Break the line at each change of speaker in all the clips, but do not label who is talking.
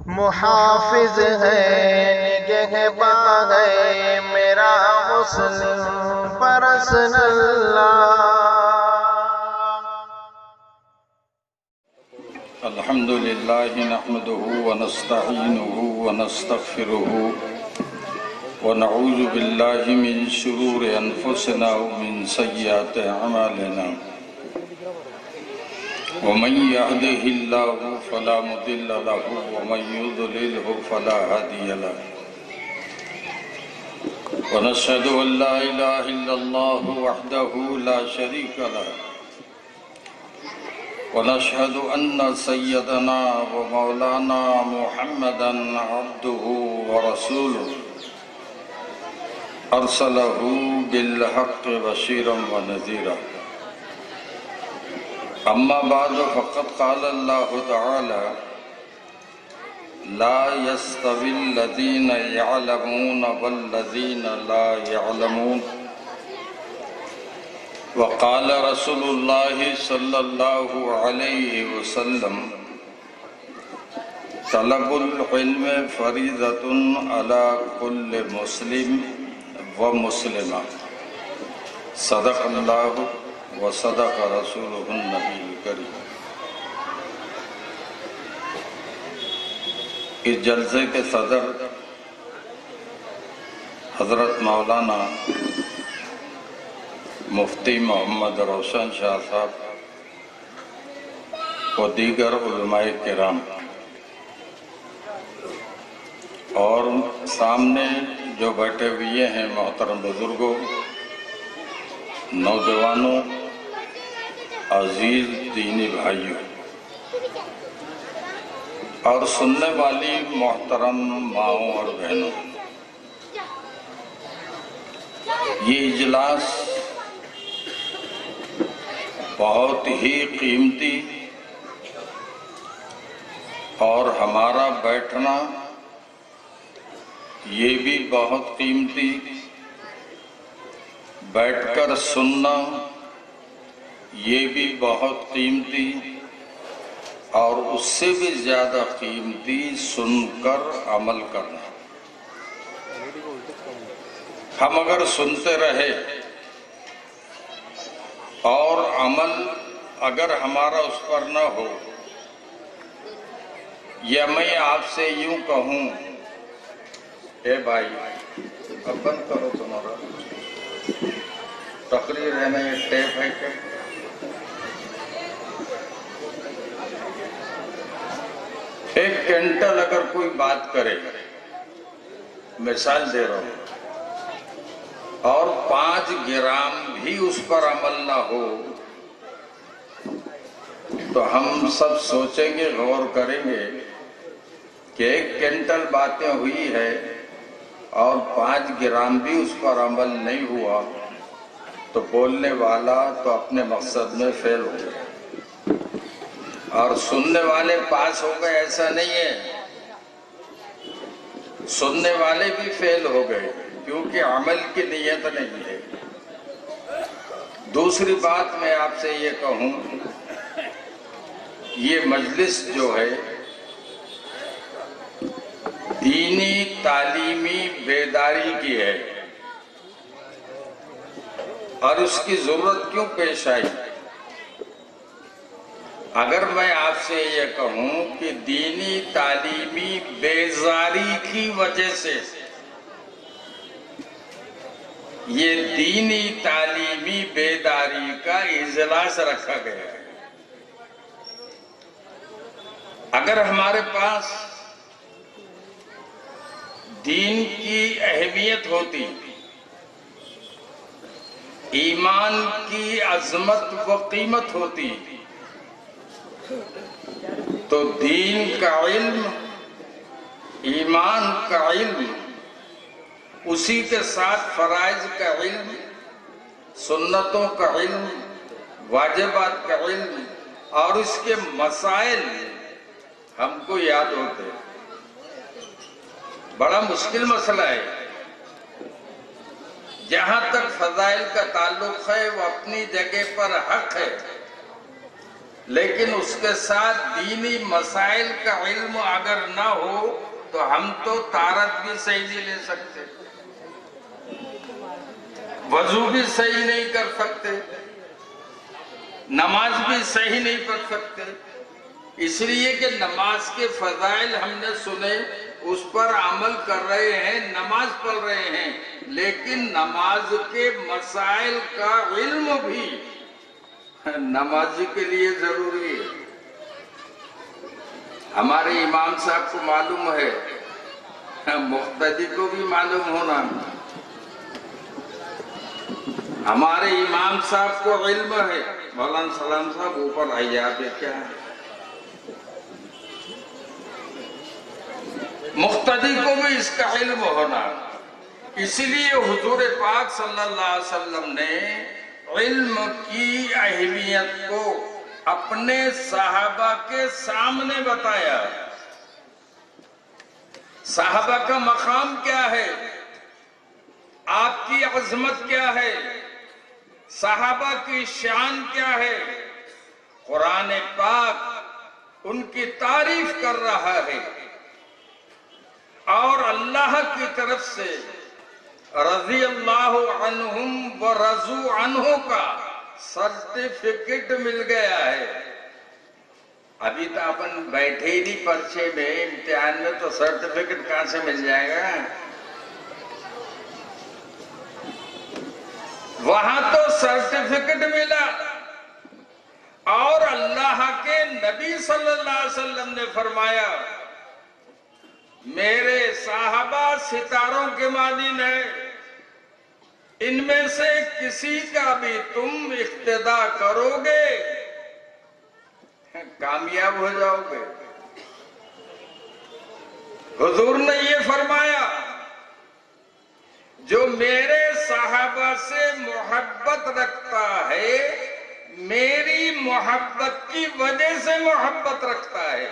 محافظ ہے نگہباں ہے میرا مسلم پرسن اللہ۔
الحمد لله نحمده ونستعينه ونستغفره ونعوذ بالله من شرور أنفسنا ومن سيئات أعمالنا ومن يهده الله فلا مضل له ومن يضلله فلا هادي له ونشهد أن لا إله إلا الله وحده لا شريك له ونشهد أن سيدنا ومولانا محمدًا عبده ورسوله أرسله بالحق بشيرا ونذيرا أما بعد فقد قال الله تعالى لا يستوي الذين يعلمون والذين لا يعلمون وقال رسول الله صلى الله عليه وسلم طلب العلم فريضة على كل مسلم ومسلمة صدق الله وصدق رسوله النبي الكريم۔ اس جلسے کے صدر حضرت مولانا مفتی محمد روشن شاہ صاحب و دیگر علماء کرام اور سامنے جو بیٹھے ہوئے ہیں محترم بزرگوں، نوجوانوں، عزیز دینی بھائیوں اور سننے والی محترم ماؤں اور بہنوں، یہ اجلاس بہت ہی قیمتی اور ہمارا بیٹھنا یہ بھی بہت قیمتی، بیٹھ کر سننا یہ بھی بہت قیمتی، اور اس سے بھی زیادہ قیمتی سن کر عمل کرنا۔ ہم اگر سنتے رہے اور عمل اگر ہمارا اس پر نہ ہو، یا میں آپ سے یوں کہوں، اے بھائی اب بند کرو تمہارا تقریر ہے نا، یہ ٹیپ ہے کہ ایک کنٹل اگر کوئی بات کرے، مثال دے رہا ہوں، اور 5 گرام بھی اس پر عمل نہ ہو تو ہم سب سوچیں گے، غور کریں گے کہ 1 کنٹل باتیں ہوئی ہے اور 5 گرام بھی اس پر عمل نہیں ہوا تو بولنے والا تو اپنے مقصد میں فیل ہو گیا، اور سننے والے پاس ہو گئے ایسا نہیں ہے، سننے والے بھی فیل ہو گئے کیونکہ عمل کی نیت نہیں ہے۔ دوسری بات میں آپ سے یہ کہوں، یہ مجلس جو ہے دینی تعلیمی بیداری کی ہے، اور اس کی ضرورت کیوں پیش آئی؟ اگر میں آپ سے یہ کہوں کہ دینی تعلیمی بیزاری کی وجہ سے یہ دینی تعلیمی بیداری کا اجلاس رکھا گیا ہے۔ اگر ہمارے پاس دین کی اہمیت ہوتی، ایمان کی عظمت و قیمت ہوتی، تو دین کا علم، ایمان کا علم، اسی کے ساتھ فرائض کا علم، سنتوں کا علم، واجبات کا علم اور اس کے مسائل ہم کو یاد ہوتے۔ بڑا مشکل مسئلہ ہے، جہاں تک فضائل کا تعلق ہے وہ اپنی جگہ پر حق ہے، لیکن اس کے ساتھ دینی مسائل کا علم اگر نہ ہو تو ہم تو طہارت بھی صحیح نہیں لے سکتے، وضو بھی صحیح نہیں کر سکتے، نماز بھی صحیح نہیں پڑھ سکتے، اس لیے کہ نماز کے فضائل ہم نے سنے، اس پر عمل کر رہے ہیں، نماز پڑھ رہے ہیں، لیکن نماز کے مسائل کا علم بھی نمازی کے لیے ضروری ہے۔ ہمارے امام صاحب کو معلوم ہے، مقتدی کو بھی معلوم ہونا، ہمارے امام صاحب کو علم ہے۔ مولانا سلام صاحب اوپر آئیے، آپ یہ کیا ہے؟ مقتدی کو بھی اس کا علم ہونا، اس لیے حضور پاک صلی اللہ علیہ وسلم نے علم کی اہمیت کو اپنے صحابہ کے سامنے بتایا۔ صحابہ کا مقام کیا ہے، آپ کی عظمت کیا ہے، صحابہ کی شان کیا ہے، قرآن پاک ان کی تعریف کر رہا ہے، اور اللہ کی طرف سے رضی اللہ عنہم و رضو عنہ کا سرٹیفکیٹ مل گیا ہے۔ ابھی تو اپن بیٹھے ہی نہیں پرچے میں، امتحان میں، تو سرٹیفکیٹ کہاں سے مل جائے گا؟ وہاں تو سرٹیفکیٹ ملا، اور اللہ کے نبی صلی اللہ علیہ وسلم نے فرمایا میرے صحابہ ستاروں کے مانند ہیں، ان میں سے کسی کا بھی تم اقتدا کرو گے کامیاب ہو جاؤ گے۔ حضور نے یہ فرمایا جو میرے صحابہ سے محبت رکھتا ہے، میری محبت کی وجہ سے محبت رکھتا ہے،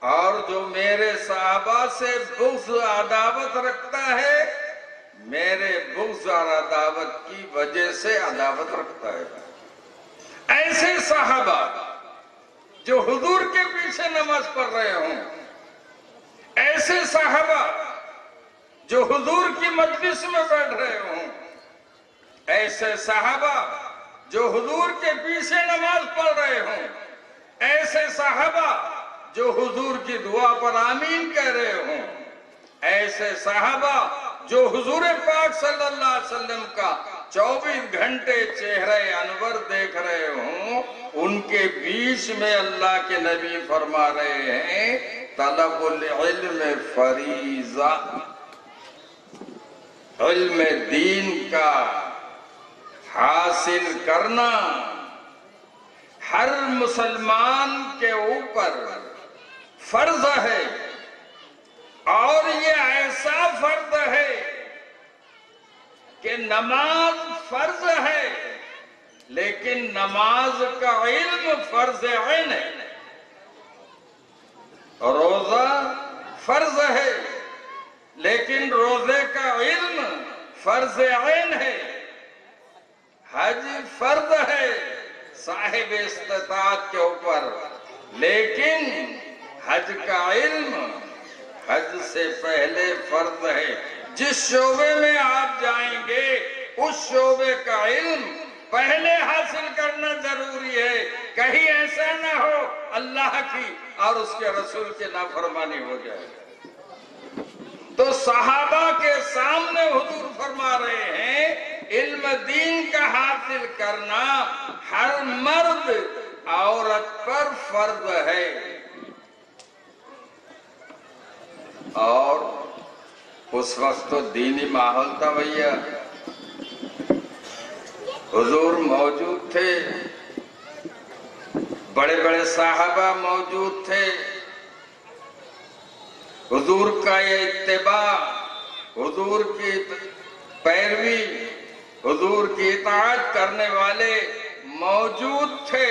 اور جو میرے صحابہ سے بغض عداوت رکھتا ہے، میرے بغض اور عداوت کی وجہ سے عداوت رکھتا ہے۔ ایسے صحابہ جو حضور کے پیچھے نماز پڑھ رہے ہوں، ایسے صحابہ جو حضور کی مجلس میں بیٹھ رہے ہوں، ایسے صحابہ جو حضور کے پیچھے نماز پڑھ رہے ہوں، ایسے صحابہ جو حضور کی دعا پر آمین کہہ رہے ہوں، ایسے صحابہ جو حضور پاک صلی اللہ علیہ وسلم کا 24 گھنٹے چہرہ انور دیکھ رہے ہوں، ان کے بیچ میں اللہ کے نبی فرما رہے ہیں طلب العلم فریضہ، علم دین کا حاصل کرنا ہر مسلمان کے اوپر فرض ہے، اور یہ ایسا فرض ہے کہ نماز فرض ہے، لیکن نماز کا علم فرض عین ہے، روزہ فرض ہے لیکن روزے کا علم فرض عین ہے، حج فرض ہے صاحب استطاعت کے اوپر، لیکن حج کا علم حج سے پہلے فرض ہے۔ جس شعبے میں آپ جائیں گے اس شعبے کا علم پہلے حاصل کرنا ضروری ہے، کہیں ایسا نہ ہو اللہ کی اور اس کے رسول کی نافرمانی ہو جائے۔ تو صحابہ کے سامنے حضور فرما رہے ہیں علم دین کا حاصل کرنا ہر مرد عورت پر فرض ہے، اور اس وقت تو دینی ماحول تھا بھیا، حضور موجود تھے، بڑے بڑے صحابہ موجود تھے، حضور کا یہ اتباع، حضور کی پیروی، حضور کی اطاعت کرنے والے موجود تھے،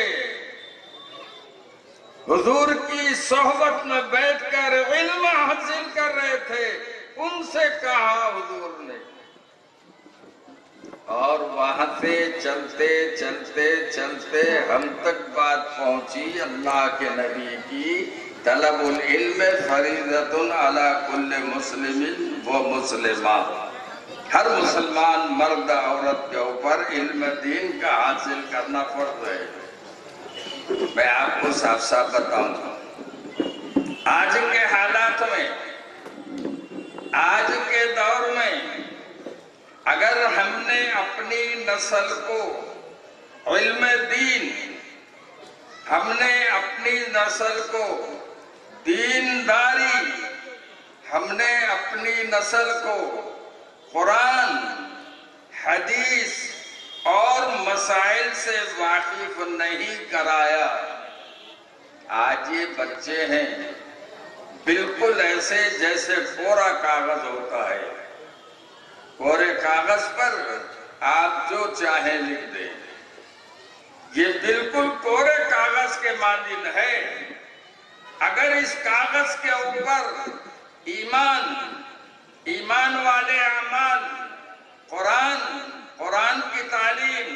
حضور کی صحبت میں بیٹھ کر علم حاصل کر رہے تھے، ان سے کہا حضور نے اور وہاں سے چلتے چلتے چلتے ہم تک بات پہنچی اللہ کے نبی کی، طلب العلم فریضۃ علی کل مسلم و مسلمہ، ہر مسلمان مرد عورت کے اوپر علم دین کا حاصل کرنا فرض ہے۔ میں آپ کو صاف صاف بتاؤں گا، آج کے حالات میں، آج کے دور میں اگر ہم نے اپنی نسل کو علم دین، ہم نے اپنی نسل کو دینداری، ہم نے اپنی نسل کو قرآن، حدیث اور مسائل سے واقف نہیں کرایا، آج یہ بچے ہیں بالکل ایسے جیسے کورا کاغذ ہوتا ہے، کورے کاغذ پر آپ جو چاہیں لکھ دیں، یہ بالکل کورے کاغذ کے مانند ہے۔ اگر اس کاغذ کے اوپر ایمان، ایمان والے اعمال، قرآن کی تعلیم،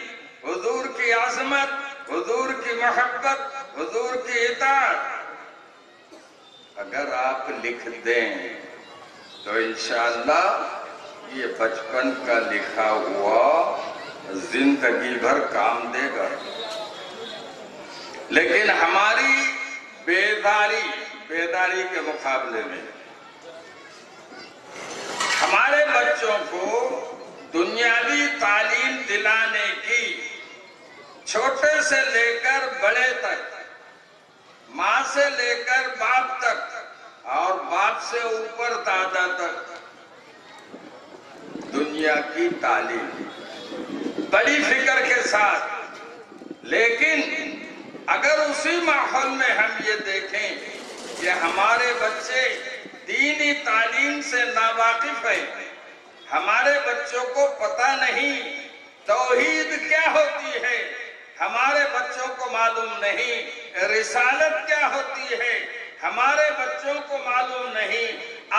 حضور کی عظمت، حضور کی محبت، حضور کی اطاعت اگر آپ لکھ دیں تو انشاءاللہ یہ بچپن کا لکھا ہوا زندگی بھر کام دے گا۔ لیکن ہماری بیداری کے مقابلے میں ہمارے بچوں کو دنیاوی تعلیم دلانے کی، چھوٹے سے لے کر بڑے تک، ماں سے لے کر باپ تک اور باپ سے اوپر دادا تک، دنیا کی تعلیم بڑی فکر کے ساتھ۔ لیکن اگر اسی ماحول میں ہم یہ دیکھیں کہ ہمارے بچے دینی تعلیم سے ناواقف ہیں، ہمارے بچوں کو پتہ نہیں توحید کیا ہوتی ہے، ہمارے بچوں کو معلوم نہیں رسالت کیا ہوتی ہے، ہمارے بچوں کو معلوم نہیں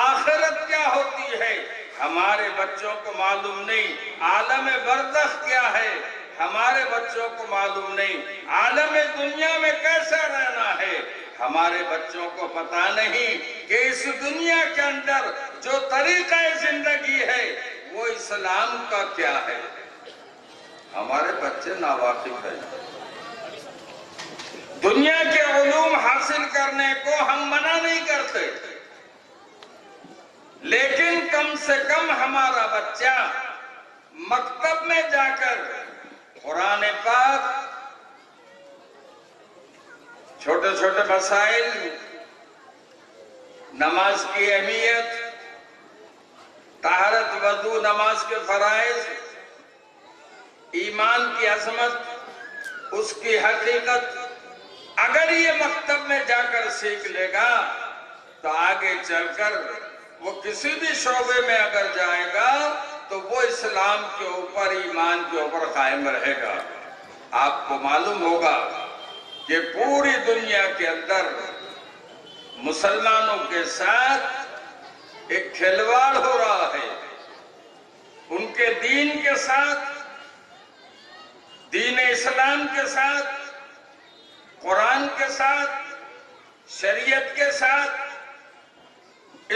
آخرت کیا ہوتی ہے، ہمارے بچوں کو معلوم نہیں عالم برزخ کیا ہے، ہمارے بچوں کو معلوم نہیں عالم دنیا میں کیسا رہنا ہے، ہمارے بچوں کو پتہ نہیں کہ اس دنیا کے اندر جو طریقہ زندگی ہے وہ اسلام کا کیا ہے، ہمارے بچے ناواقف ہیں۔ دنیا کے علوم حاصل کرنے کو ہم منع نہیں کرتے، لیکن کم سے کم ہمارا بچہ مکتب میں جا کر قرآن پاک، چھوٹے چھوٹے مسائل، نماز کی اہمیت، طہارت وضو، نماز کے فرائض، ایمان کی عظمت، اس کی حقیقت، اگر یہ مکتب میں جا کر سیکھ لے گا تو آگے چل کر وہ کسی بھی شعبے میں اگر جائے گا تو وہ اسلام کے اوپر، ایمان کے اوپر قائم رہے گا۔ آپ کو معلوم ہوگا کہ پوری دنیا کے اندر مسلمانوں کے ساتھ ایک کھلواڑ ہو رہا ہے، ان کے دین کے ساتھ، دین اسلام کے ساتھ، قرآن کے ساتھ، شریعت کے ساتھ،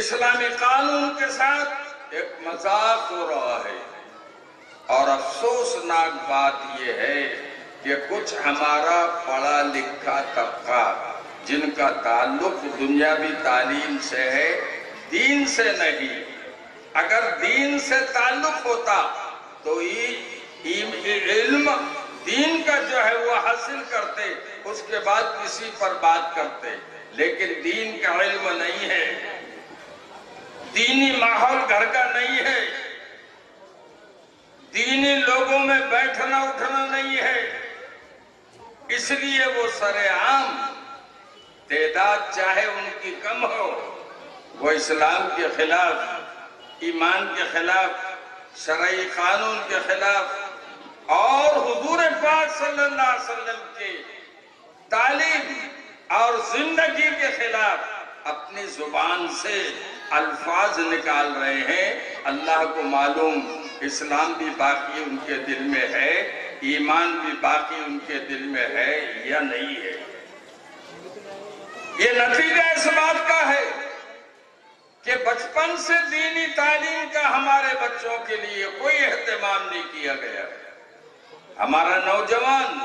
اسلامی قانون کے ساتھ ایک مذاق ہو رہا ہے۔ اور افسوسناک بات یہ ہے کہ کچھ ہمارا پڑھا لکھا طبقہ جن کا تعلق دنیاوی تعلیم سے ہے، دین سے نہیں، اگر دین سے تعلق ہوتا تو علم دین کا جو ہے وہ حاصل کرتے، اس کے بعد کسی پر بات کرتے، لیکن دین کا علم نہیں ہے، دینی ماحول گھر کا نہیں ہے، دینی لوگوں میں بیٹھنا اٹھنا نہیں ہے، اس لیے وہ سرعام تعداد چاہے ان کی کم ہو، وہ اسلام کے خلاف، ایمان کے خلاف، شرعی قانون کے خلاف اور حضور پاک صلی اللہ علیہ وسلم کی تعلیم اور زندگی کے خلاف اپنی زبان سے الفاظ نکال رہے ہیں۔ اللہ کو معلوم اسلام بھی باقی ان کے دل میں ہے، ایمان بھی باقی ان کے دل میں ہے یا نہیں ہے۔ یہ نتیجہ اس بات کا ہے کہ بچپن سے دینی تعلیم کا ہمارے بچوں کے لیے کوئی اہتمام نہیں کیا گیا۔ ہمارا نوجوان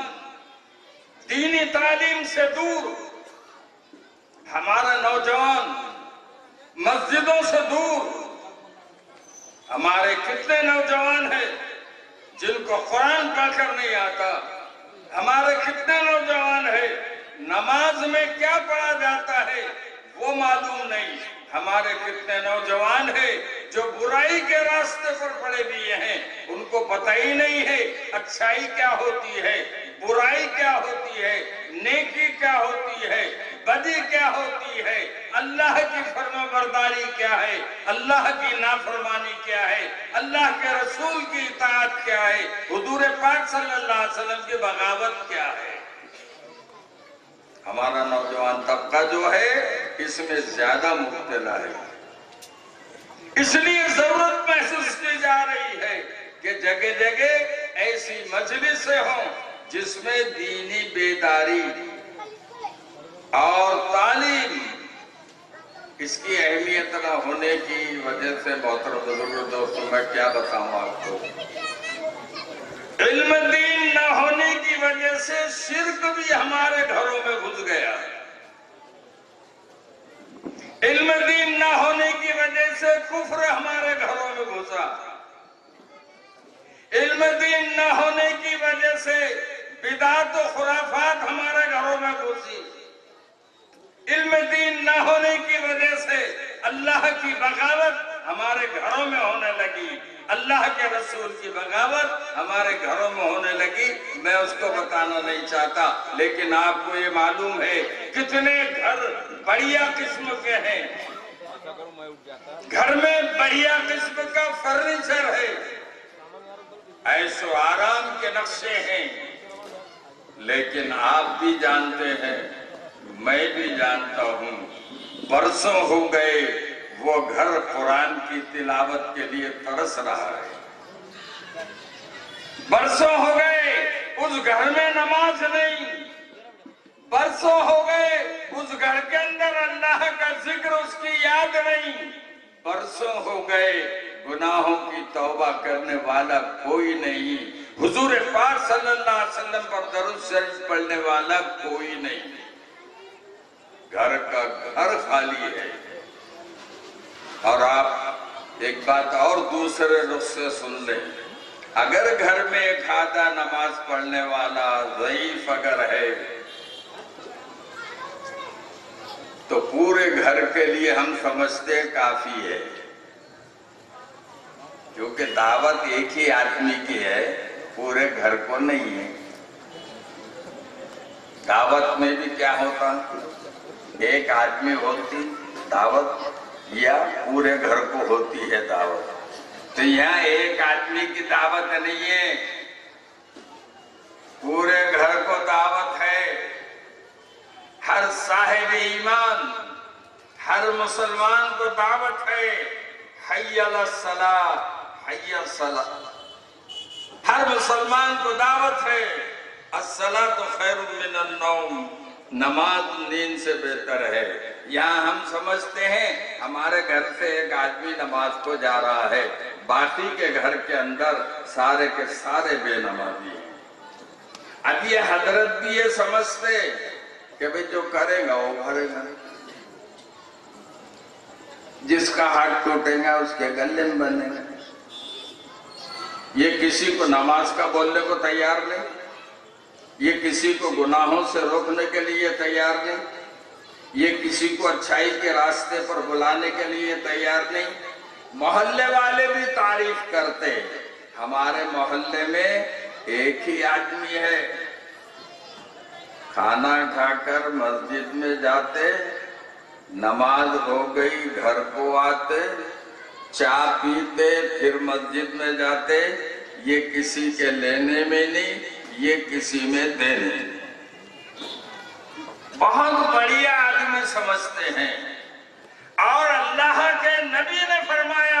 دینی تعلیم سے دور، ہمارا نوجوان مسجدوں سے دور۔ ہمارے کتنے نوجوان ہیں جن کو قرآن پڑھ کر نہیں آتا؟ ہمارے کتنے نوجوان ہیں نماز میں کیا پڑھا جاتا ہے وہ معلوم نہیں؟ ہمارے کتنے نوجوان ہیں جو برائی کے راستے پر پڑے ہوئے ہیں، ان کو پتہ ہی نہیں ہے اچھائی کیا ہوتی ہے، برائی کیا ہوتی ہے، نیکی کیا ہوتی ہے، بدی کیا ہوتی ہے، اللہ کی فرما برداری کیا ہے، اللہ کی نافرمانی کیا ہے، اللہ کے رسول کی اطاعت کیا ہے، حضور پاک صلی اللہ علیہ وسلم کی بغاوت کیا ہے۔ ہمارا نوجوان طبقہ جو ہے اس میں زیادہ مبتلا ہے۔ اس لیے ضرورت محسوس کی جا رہی ہے کہ جگہ جگہ ایسی مجلسیں ہوں جس میں دینی بیداری اور تعلیم، اس کی اہمیت نہ ہونے کی وجہ سے محترم بزرگ دوستوں میں کیا بتاؤں آپ کو، علم دین نہ ہونے کی وجہ سے شرک بھی ہمارے گھروں میں گھس گیا۔ علم دین نہ ہونے کی وجہ سے کفر ہمارے گھروں میں گھسا۔ علم دین نہ ہونے کی وجہ سے بدعت و خرافات ہمارے گھروں میں گھسی۔ علم دین نہ ہونے کی وجہ سے اللہ کی بغاوت ہمارے گھروں میں ہونے لگی، اللہ کے رسول کی بغاوت ہمارے گھروں میں ہونے لگی۔ میں اس کو بتانا نہیں چاہتا، لیکن آپ کو یہ معلوم ہے کتنے گھر بڑھیا قسم کے ہیں، گھر میں بڑھیا قسم کا فرنیچر ہے، عیش و آرام کے نقشے ہیں، لیکن آپ بھی جانتے ہیں، میں بھی جانتا ہوں، برسوں ہو گئے وہ گھر قرآن کی تلاوت کے لیے ترس رہا ہے۔ برسوں ہو گئے اس گھر میں نماز نہیں، برسوں ہو گئے اس گھر کے اندر اللہ کا ذکر، اس کی یاد نہیں، برسوں ہو گئے گناہوں کی توبہ کرنے والا کوئی نہیں، حضور پاک صلی اللہ علیہ وسلم پر درود شریف پڑھنے والا کوئی نہیں، گھر کا گھر خالی ہے۔ اور آپ ایک بات اور دوسرے رخ سے سن لیں، اگر گھر میں ایک آدھا نماز پڑھنے والا ضعیف اگر ہے تو پورے گھر کے لیے ہم سمجھتے کافی ہے، کیونکہ دعوت ایک ہی آدمی کی ہے، پورے گھر کو نہیں ہے۔ دعوت میں بھی کیا ہوتا، ایک آدمی ہوتی دعوت یا پورے گھر کو ہوتی ہے دعوت؟ تو یہاں ایک آدمی کی دعوت نہیں ہے، پورے گھر کو دعوت ہے۔ ہر صاحب ایمان، ہر مسلمان کو دعوت ہے، حی علی الصلاۃ، حی الصلاۃ۔ ہر مسلمان کو دعوت ہے، الصلاۃ خیر من النوم، نماز نیند سے بہتر ہے۔ یہاں ہم سمجھتے ہیں ہمارے گھر سے ایک آدمی نماز کو جا رہا ہے، باقی کے گھر کے اندر سارے کے سارے بے نمازی ہیں۔ اب یہ حضرت بھی یہ سمجھتے کہ بھئی جو کرے گا وہ بھرے گا، جس کا ہاتھ ٹوٹے گا اس کے گلے میں بنے گا۔ یہ کسی کو نماز کا بولنے کو تیار نہیں، یہ کسی کو گناہوں سے روکنے کے لیے تیار نہیں، یہ کسی کو اچھائی کے راستے پر بلانے کے لیے تیار نہیں۔ محلے والے بھی تعریف کرتے، ہمارے محلے میں ایک ہی آدمی ہے، کھانا کھا کر مسجد میں جاتے، نماز ہو گئی گھر کو آتے، چائے پیتے پھر مسجد میں جاتے، یہ کسی کے لینے میں نہیں، یہ کسی میں دینے میں۔ بہت بڑھیا آدمی سمجھتے ہیں، اور اللہ کے نبی نے فرمایا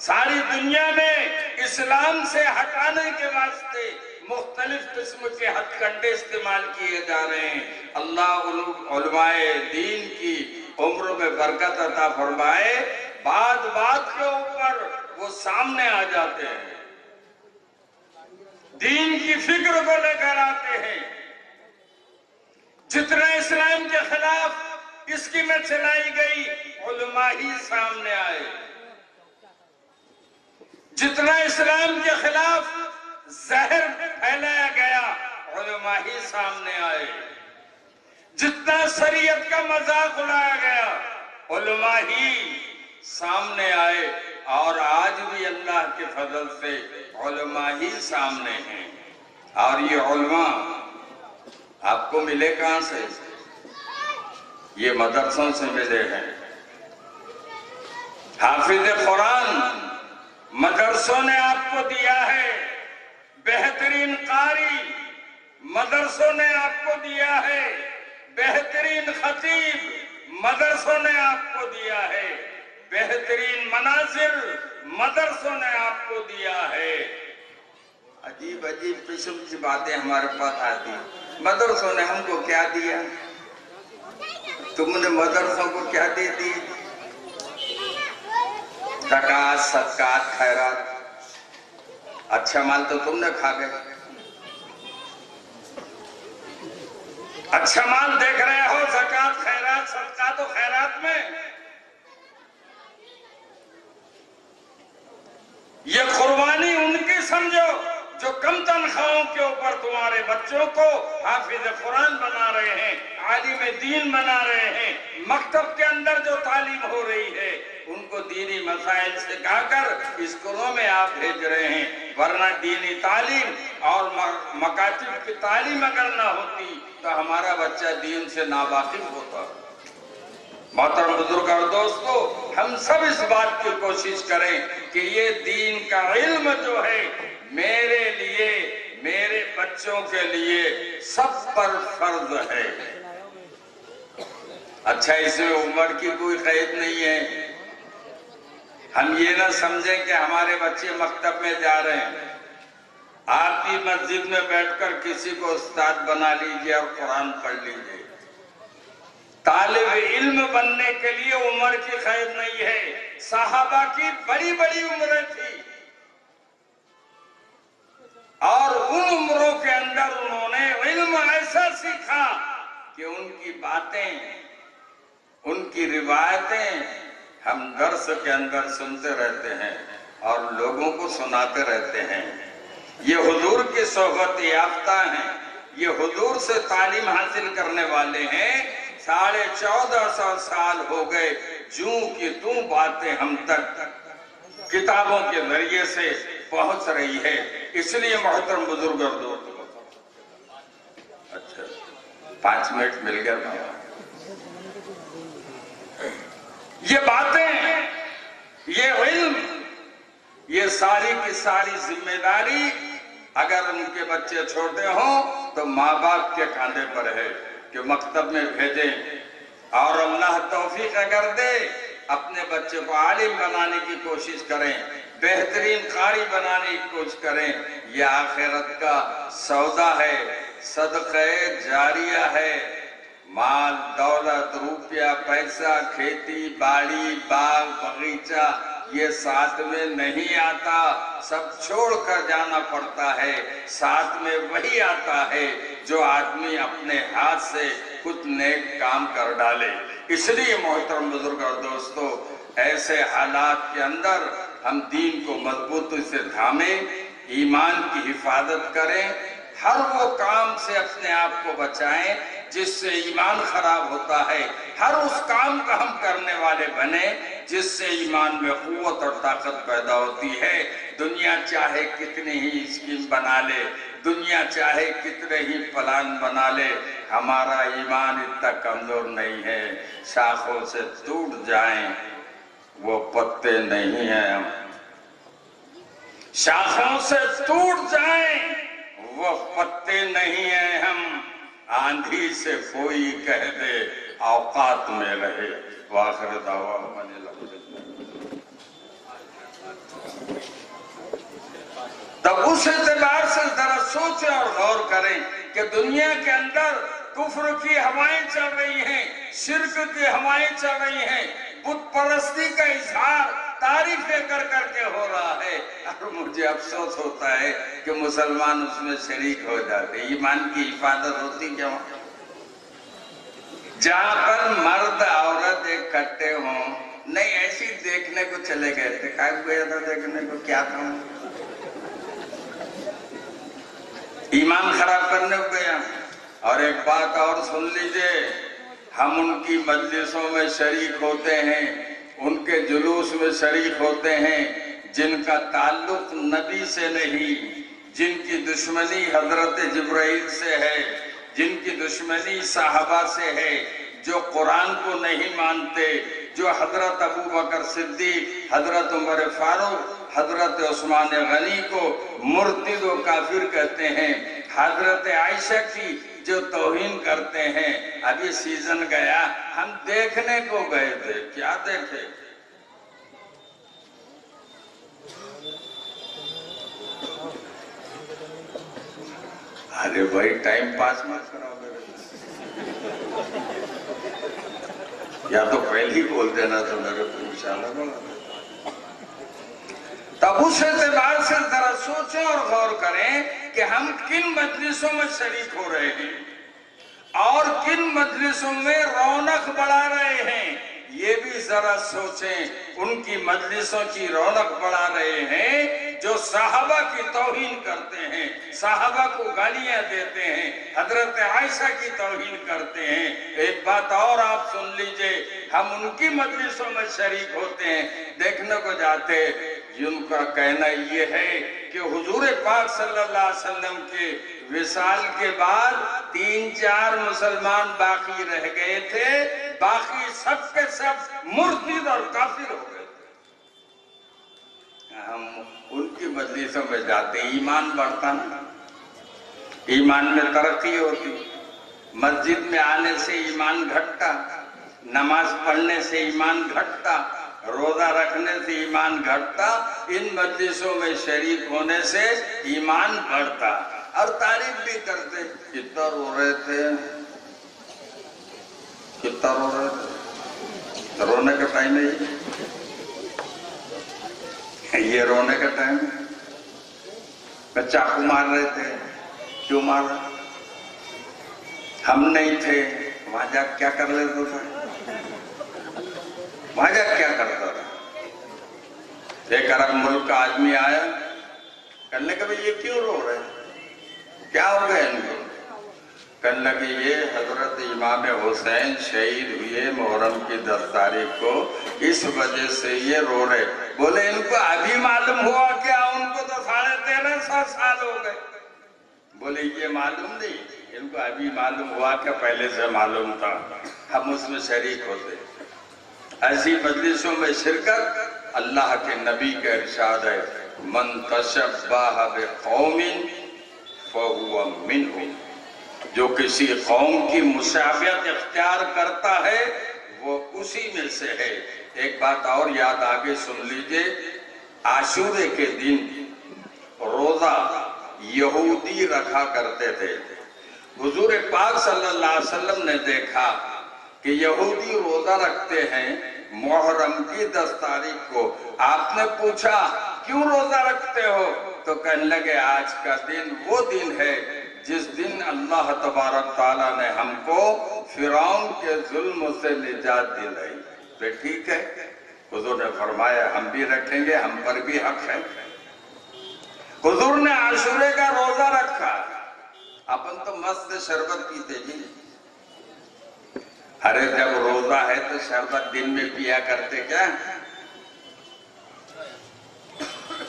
ساری دنیا میں اسلام سے ہٹانے کے واسطے مختلف قسم کے ہتھ کنڈے استعمال کیے جا رہے ہیں۔ اللہ علماء دین کی عمر میں برکت عطا فرمائے، بات کے اوپر وہ سامنے آ جاتے ہیں، دین کی فکر کو لے کر آتے ہیں۔ جتنا اسلام کے خلاف اسکیمیں چلائی گئی، علماء ہی سامنے آئے۔ جتنا اسلام کے خلاف زہر پھیلایا گیا، علماء ہی سامنے آئے۔ جتنا شریعت کا مذاق اڑایا گیا، علماء ہی سامنے آئے، اور آج بھی اللہ کے فضل سے علماء ہی سامنے ہیں۔ اور یہ علماء آپ کو ملے کہاں سے؟ یہ مدرسوں سے ملے ہیں۔ حافظ قرآن مدرسوں نے آپ کو دیا ہے، بہترین قاری مدرسوں نے آپ کو دیا ہے، بہترین خطیب مدرسوں نے آپ کو دیا ہے، بہترین مناظر مدرسوں نے آپ کو دیا ہے۔ عجیب قسم کی باتیں ہمارے پاس آتی ہیں۔ مدرسوں نے ہم کو کیا دیا؟ تم نے مدرسوں کو کیا دے دی؟ زکوٰۃ، صدقات، خیرات، اچھا مال تو تم نے کھا گئے۔ اچھا مال دیکھ رہے ہو، زکوٰۃ، خیرات، صدقات و خیرات میں یہ قربانی ان کی سمجھو جو کم تنخواہوں کے اوپر تمہارے بچوں کو حافظ قرآن بنا رہے ہیں، عالم دین بنا رہے ہیں، مکتب کے اندر جو تعلیم ہو رہی ہے ان کو دینی مسائل سکھا کر اسکولوں میں آپ بھیج رہے ہیں۔ ورنہ دینی تعلیم اور مکاتب کی تعلیم اگر نہ ہوتی تو ہمارا بچہ دین سے ناواقف ہوتا۔ محترم بزرگ اور دوستو، ہم سب اس بات کی کوشش کریں کہ یہ دین کا علم جو ہے میرے لیے، میرے بچوں کے لیے سب پر فرض ہے۔ اچھا، اس میں عمر کی کوئی قید نہیں ہے۔ ہم یہ نہ سمجھیں کہ ہمارے بچے مکتب میں جا رہے ہیں، آپ بھی مسجد میں بیٹھ کر کسی کو استاد بنا لیجئے اور قرآن پڑھ لیجئے۔ طالب علم بننے کے لیے عمر کی قید نہیں ہے۔ صحابہ کی بڑی بڑی عمریں تھی، اور ان عمروں کے اندر انہوں نے علم ایسا سیکھا کہ ان کی باتیں، ان کی روایتیں ہم درس کے اندر سنتے رہتے ہیں اور لوگوں کو سناتے رہتے ہیں۔ یہ حضور کی صحبت یافتہ ہیں، یہ حضور سے تعلیم حاصل کرنے والے ہیں۔ 1450 سال ہو گئے، جوں کی توں باتیں ہم تک کتابوں کے ذریعے سے پہنچ رہی ہے۔ اس لیے محترم بزرگ اور دوستو، اچھا 5 منٹ مل گیا۔ یہ باتیں، یہ علم، یہ ساری کی ساری ذمہ داری اگر ان کے بچے چھوٹے ہوں تو ماں باپ کے کاندھے پر ہے کہ مکتب میں بھیجیں، اور اللہ توفیق اگر دے اپنے بچے کو عالم بنانے کی کوشش کریں، بہترین قاری بنانے کی کوشش کریں۔ یہ آخرت کا سودا ہے، صدقہ جاریہ ہے۔ مال، دولت، روپیہ، پیسہ، کھیتی باڑی، باغ باغیچہ یہ ساتھ میں نہیں آتا، سب چھوڑ کر جانا پڑتا ہے۔ ساتھ میں وہی آتا ہے جو آدمی اپنے ہاتھ سے کچھ نیک کام کر ڈالے۔ اس لیے محترم بزرگ اور دوستو، ایسے حالات کے اندر ہم دین کو مضبوطی سے تھامیں، ایمان کی حفاظت کریں، ہر وہ کام سے اپنے آپ کو بچائیں جس سے ایمان خراب ہوتا ہے، ہر اس کام کا ہم کرنے والے بنیں جس سے ایمان میں قوت اور طاقت پیدا ہوتی ہے۔ دنیا چاہے کتنی ہی اسکیم بنا لے، دنیا چاہے کتنے ہی پلان بنا لے، ہمارا ایمان اتنا کمزور نہیں ہے۔ شاخوں سے ٹوٹ جائیں وہ پتے نہیں ہیں ہم، شاخوں سے ٹوٹ جائیں وہ پتے نہیں ہیں ہم، آندھی سے کوئی کہہ دے اوقات میں رہے۔ وآخر دعوانا تب اس اعتبار سے ذرا سوچیں اور غور کریں کہ دنیا کے اندر کفر کی ہوائیں چل رہی ہیں، شرک کی ہوائیں چل رہی ہیں، بت پرستی کا اظہار تعریفیں کر کر کے ہو رہا ہے، اور مجھے افسوس ہوتا ہے کہ مسلمان اس میں شریک ہو جاتے۔ ایمان کی حفاظت ہوتی کیا؟ جہاں پر مرد عورت اکٹھے ہوں، نہیں ایسی دیکھنے کو چلے گئے تھے، کہاں گیا تھا دیکھنے کو، کیا تھا؟ ایمان خراب کرنے کو گیا۔ اور ایک بات اور سن لیجئے، ہم ان کی مجلسوں میں شریک ہوتے ہیں، ان کے جلوس میں شریک ہوتے ہیں جن کا تعلق نبی سے نہیں، جن کی دشمنی حضرت جبرائیل سے ہے، جن کی دشمنی صحابہ سے ہے، جو قرآن کو نہیں مانتے، جو حضرت ابو بکر صدیق، حضرت عمر فاروق، حضرت عثمان غنی کو مرتد و کافر کہتے ہیں، حضرت عائشہ کی جو توہین کرتے ہیں۔ ابھی سیزن گیا، ہم دیکھنے کو گئے تھے، کیا دیکھے؟ ارے بھائی ٹائم پاس مت کراؤ میرے، یا تو پہلے ہی بول دینا تو میرے کو انشاءاللہ بولا۔ تب اس اعتبار سے ذرا سوچیں اور غور کریں کہ ہم کن مجلسوں میں شریک ہو رہے ہیں اور کن مجلسوں میں رونق بڑھا رہے ہیں، یہ بھی ذرا سوچیں۔ ان کی مجلسوں کی رونق بڑھا رہے ہیں جو صحابہ کی توہین کرتے ہیں، صحابہ کو گالیاں دیتے ہیں، حضرت عائشہ کی توہین کرتے ہیں۔ ایک بات اور آپ سن لیجئے، ہم ان کی مجلسوں میں شریک ہوتے ہیں، دیکھنے کو جاتے، جن کا کہنا یہ ہے کہ حضور پاک صلی اللہ علیہ وسلم کے وصال کے بعد 3-4 مسلمان باقی رہ گئے تھے، باقی سب کے سب مرتد اور کافر ہو گئے تھے۔ ہم ان کی مجلسوں میں جاتے، ایمان بڑھتا نا، ایمان میں ترقی ہوتی، مسجد میں آنے سے ایمان گھٹتا، نماز پڑھنے سے ایمان گھٹتا، روزہ رکھنے سے ایمان گھٹتا، ان مجلسوں میں شریک ہونے سے ایمان بڑھتا۔ اور تعریف بھی کرتے، کتنا رو رہے تھے، کتنا رو رہے تھے، رونے کا ٹائم ہے یہ رونے کا ٹائم ہے۔ میں چاقو مار رہے تھے، کیوں مارا؟ ہم نہیں تھے، وہاں جا کیا کر لیتا تھا، وہاں جا کیا کرتا تھا؟ ایک عرب ملک کا آدمی آیا، کہنے لگا بھئی یہ کیوں رو رہے ہیں، کیا ہو گئے ان کو؟ کہنے لگے یہ حضرت امام حسین شہید ہوئے محرم کی 10 تاریخ کو، اس وجہ سے یہ رو رہے۔ بولے ان کو ابھی معلوم ہوا کیا؟ ان کو تو 1350 سال ہو گئے۔ بولے یہ معلوم نہیں، ان کو ابھی معلوم ہوا کہ پہلے سے معلوم تھا، ہم اس میں شریک ہوتے۔ ایسی مجلسوں میں شرکت، اللہ کے نبی کا ارشاد ہے، من تشبہ بقوم فہو منہم، جو کسی قوم کی مشابہت اختیار کرتا ہے وہ اسی میں سے ہے۔ ایک بات اور یاد آگے سن لیجئے، عاشورے کے دن روزہ یہودی رکھا کرتے تھے۔ حضور پاک صلی اللہ علیہ وسلم نے دیکھا کہ یہودی روزہ رکھتے ہیں محرم کی 10 تاریخ کو۔ آپ نے پوچھا کیوں روزہ رکھتے ہو؟ تو کہنے لگے آج کا دن وہ دن ہے جس دن اللہ تبارک تعالیٰ نے ہم کو فرعون کے ظلم سے نجات دلائی۔ تو ٹھیک ہے، حضور نے فرمایا ہم بھی رکھیں گے، ہم پر بھی حق ہے۔ حضور نے عاشورے کا روزہ رکھا، اپن تو مست شربت پیتے جی، ارے جب روزہ ہے تو شربت دن میں پیا کرتے کیا؟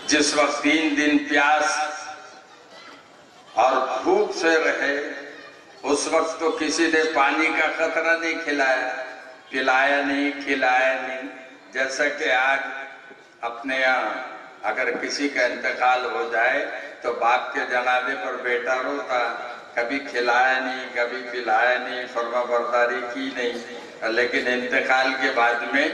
جس وقت 3 دن پیاس اور بھوک سے رہے، اس وقت تو کسی نے پانی کا قطرہ نہیں پلایا نہیں، کھلایا نہیں۔ جیسا کہ آج اپنے یہاں اگر کسی کا انتقال ہو جائے تو باپ کے جنازے پر بیٹا روتا، کبھی کھلایا نہیں، کبھی پلایا نہیں، فرما برداری کی نہیں، لیکن انتقال کے بعد میں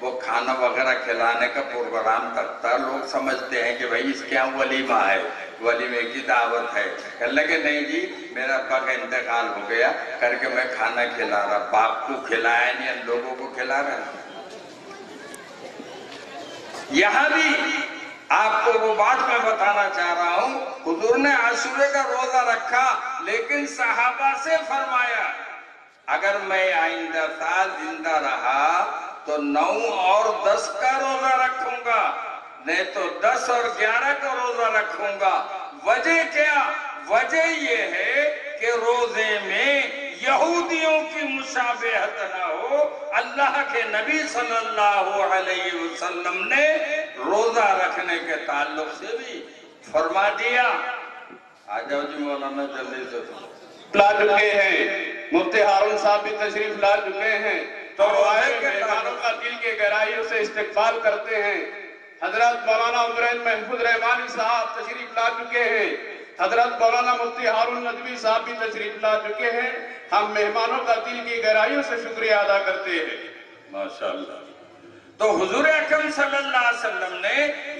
وہ کھانا وغیرہ کھلانے کا پروگرام کرتا ہے. لوگ سمجھتے ہیں کہ بھائی اس کے یہاں ولیمہ ہے، ولیمے کی دعوت ہے. کہنے لگے نہیں جی میرا ابا کا انتقال ہو گیا کر کے میں کھانا کھلا رہا. باپ کو کھلایا نہیں، ان لوگوں کو کھلا رہا. یہاں بھی آپ کو وہ بات میں بتانا چاہ رہا ہوں، حضور نے عاشورے کا روزہ رکھا لیکن صحابہ سے فرمایا اگر میں آئندہ سال زندہ رہا تو 9 اور 10 کا روزہ رکھوں گا، نہیں تو 10 اور 11 کا روزہ رکھوں گا. وجہ کیا؟ وجہ یہ ہے کہ روزے میں یہودیوں کی مشابہت نہ ہو. اللہ کے نبی صلی اللہ علیہ وسلم نے روزہ رکھنے کے تعلق سے بھی فرما دیا. آ جاؤ جی مولانا جلدی سے.
لا چکے ہیں مفتی ہارون صاحب بھی تشریف لا چکے ہیں تو مہمانوں کا دل کے گہرائیوں سے استقبال کرتے ہیں. حضرت مولانا عمرین محفوظ رحمانی صاحب تشریف لا چکے ہیں. حضرت مولانا مفتی ہارون ندوی صاحب بھی تشریف لا چکے ہیں. ہم مہمانوں کا دل کی گہرائیوں سے شکریہ ادا کرتے ہیں.
ماشاءاللہ. تو حضور اکرم صلی اللہ علیہ وسلم نے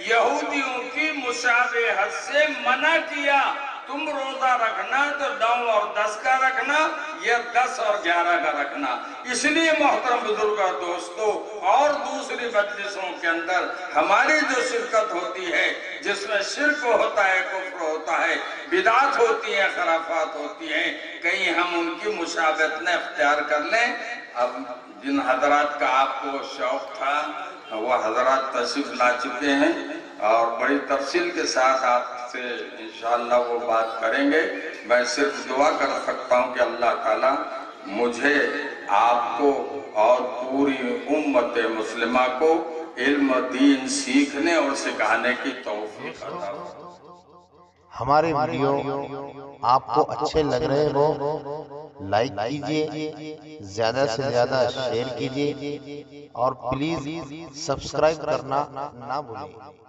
یہودیوں کی مشابہت سے منع کیا. تم روزہ رکھنا تو 9 اور 10 کا رکھنا یا 10 اور 11 کا رکھنا. اس لیے محترم بزرگ اور دوستو اور دوسری مجلسوں کے اندر ہماری جو شرکت ہوتی ہے جس میں شرک ہوتا ہے، کفر ہوتا ہے، بدعات ہوتی ہیں، خرافات ہوتی ہیں، کہیں ہم ان کی مشابہت نہ اختیار کر لیں. اب جن حضرات کا آپ کو شوق تھا وہ حضرات تشریف لا چکے ہیں اور بڑی تفصیل کے ساتھ آپ سے انشاءاللہ وہ بات کریں گے. میں صرف دعا کر سکتا ہوں کہ اللہ تعالیٰ مجھے، آپ کو اور پوری امت مسلمہ کو علم دین سیکھنے اور سکھانے کی توفیق عطا فرمائے.
ہمارے ویڈیو آپ کو اچھے لگ رہے ہو لائک کیجئے، زیادہ سے زیادہ شیئر کیجئے اور پلیز سبسکرائب کرنا نہ بھولیں.